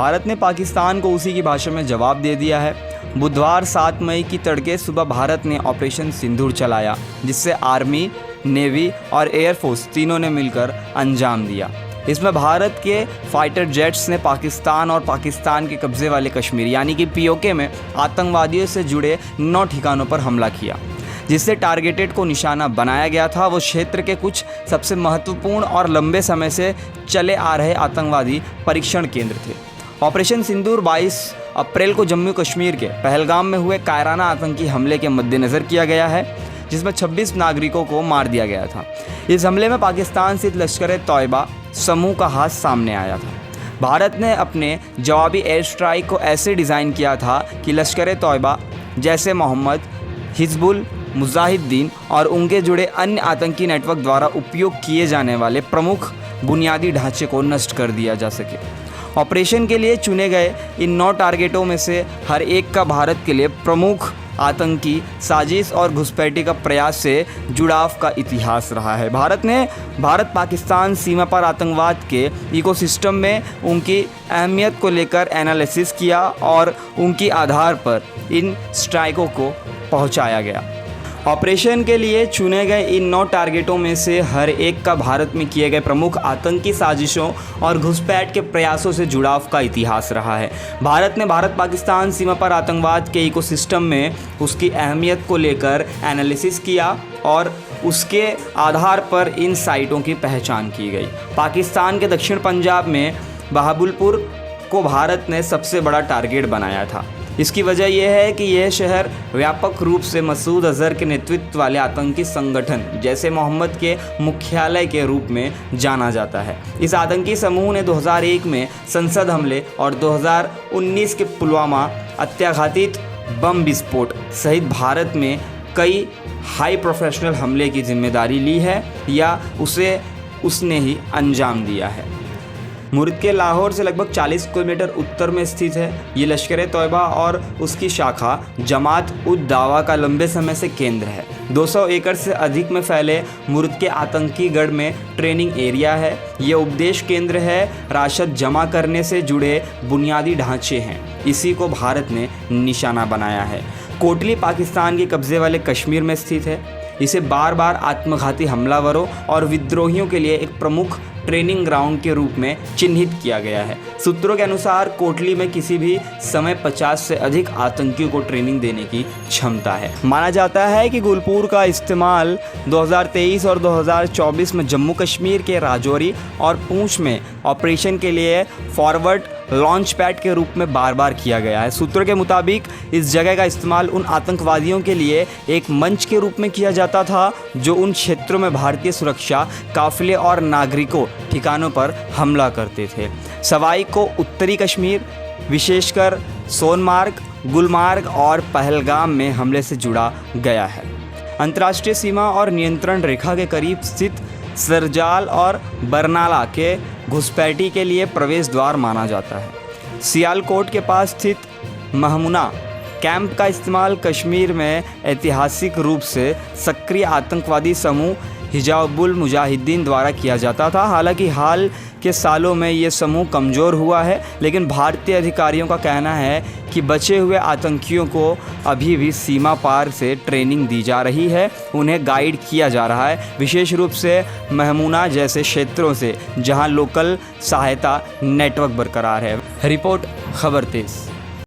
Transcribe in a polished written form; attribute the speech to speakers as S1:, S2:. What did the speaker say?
S1: भारत ने पाकिस्तान को उसी की भाषा में जवाब दे दिया है। बुधवार 7 मई की तड़के सुबह भारत ने ऑपरेशन सिंदूर चलाया, जिससे आर्मी, नेवी और एयरफोर्स तीनों ने मिलकर अंजाम दिया। इसमें भारत के फाइटर जेट्स ने पाकिस्तान और पाकिस्तान के कब्ज़े वाले कश्मीर यानी कि पीओके में आतंकवादियों से जुड़े 9 ठिकानों पर हमला किया। जिससे टारगेटेड को निशाना बनाया गया था वो क्षेत्र के कुछ सबसे महत्वपूर्ण और लंबे समय से चले आ रहे आतंकवादी परीक्षण केंद्र थे। ऑपरेशन सिंदूर 22 अप्रैल को जम्मू कश्मीर के पहलगाम में हुए कायराना आतंकी हमले के मद्देनज़र किया गया है, जिसमें 26 नागरिकों को मार दिया गया था। इस हमले में पाकिस्तान स्थित लश्कर-ए-तौयबा समूह का हाथ सामने आया था। भारत ने अपने जवाबी एयर स्ट्राइक को ऐसे डिज़ाइन किया था कि लश्कर-ए-तौयबा, जैसे मोहम्मद, हिजबुल मुजाहिदीन और उनके जुड़े अन्य आतंकी नेटवर्क द्वारा उपयोग किए जाने वाले प्रमुख बुनियादी ढांचे को नष्ट कर दिया जा सके। ऑपरेशन के लिए चुने गए इन 9 टारगेटों में से हर एक का भारत के लिए प्रमुख आतंकी साजिश और घुसपैठी का प्रयास से जुड़ाव का इतिहास रहा है। भारत पाकिस्तान सीमा पर आतंकवाद के इकोसिस्टम में उनकी अहमियत को लेकर एनालिसिस किया और उनकी आधार पर इन स्ट्राइकों को पहुंचाया गया। ऑपरेशन के लिए चुने गए इन 9 टारगेटों में से हर एक का भारत में किए गए प्रमुख आतंकी साजिशों और घुसपैठ के प्रयासों से जुड़ाव का इतिहास रहा है। भारत ने भारत पाकिस्तान सीमा पर आतंकवाद के इकोसिस्टम में उसकी अहमियत को लेकर एनालिसिस किया और उसके आधार पर इन साइटों की पहचान की गई। पाकिस्तान के दक्षिण पंजाब में बहावलपुर को भारत ने सबसे बड़ा टारगेट बनाया था। इसकी वजह यह है कि यह शहर व्यापक रूप से मसूद अजहर के नेतृत्व वाले आतंकी संगठन जैसे मोहम्मद के मुख्यालय के रूप में जाना जाता है। इस आतंकी समूह ने 2001 में संसद हमले और 2019 के पुलवामा अत्याघाती बम विस्फोट सहित भारत में कई हाई प्रोफेशनल हमले की जिम्मेदारी ली है या उसने ही अंजाम दिया है। मुर्द के लाहौर से लगभग 40 किलोमीटर उत्तर में स्थित है। ये लश्कर-ए-तौयबा और उसकी शाखा जमात-उद-दावा का लंबे समय से केंद्र है। 200 एकड़ से अधिक में फैले मुर्द के आतंकी गढ़ में ट्रेनिंग एरिया है। ये उपदेश केंद्र है, राशद जमा करने से जुड़े बुनियादी ढांचे हैं। इसी को भारत ने निशाना बनाया है। कोटली पाकिस्तान के कब्जे वाले कश्मीर में स्थित है। इसे बार बार आत्मघाती हमलावरों और विद्रोहियों के लिए एक प्रमुख ट्रेनिंग ग्राउंड के रूप में चिन्हित किया गया है। सूत्रों के अनुसार कोटली में किसी भी समय 50 से अधिक आतंकियों को ट्रेनिंग देने की क्षमता है। माना जाता है कि गुलपुर का इस्तेमाल 2023 और 2024 में जम्मू कश्मीर के राजौरी और पूंछ में ऑपरेशन के लिए फॉरवर्ड लॉन्च पैड के रूप में बार बार किया गया है। सूत्रों के मुताबिक इस जगह का इस्तेमाल उन आतंकवादियों के लिए एक मंच के रूप में किया जाता था जो उन क्षेत्रों में भारतीय सुरक्षा काफिले और नागरिकों ठिकानों पर हमला करते थे। सवाई को उत्तरी कश्मीर, विशेषकर सोनमार्ग, गुलमार्ग और पहलगाम में हमले से जुड़ा गया है। अंतर्राष्ट्रीय सीमा और नियंत्रण रेखा के करीब स्थित सरजाल और बरनाला के घुसपैठी के लिए प्रवेश द्वार माना जाता है। सियालकोट के पास स्थित महमुना कैंप का इस्तेमाल कश्मीर में ऐतिहासिक रूप से सक्रिय आतंकवादी समूह हिजाबुल मुजाहिदीन द्वारा किया जाता था। हालांकि हाल के सालों में ये समूह कमज़ोर हुआ है, लेकिन भारतीय अधिकारियों का कहना है कि बचे हुए आतंकियों को अभी भी सीमा पार से ट्रेनिंग दी जा रही है, उन्हें गाइड किया जा रहा है, विशेष रूप से महमुना जैसे क्षेत्रों से जहां लोकल सहायता नेटवर्क बरकरार है। रिपोर्ट खबर तेज़।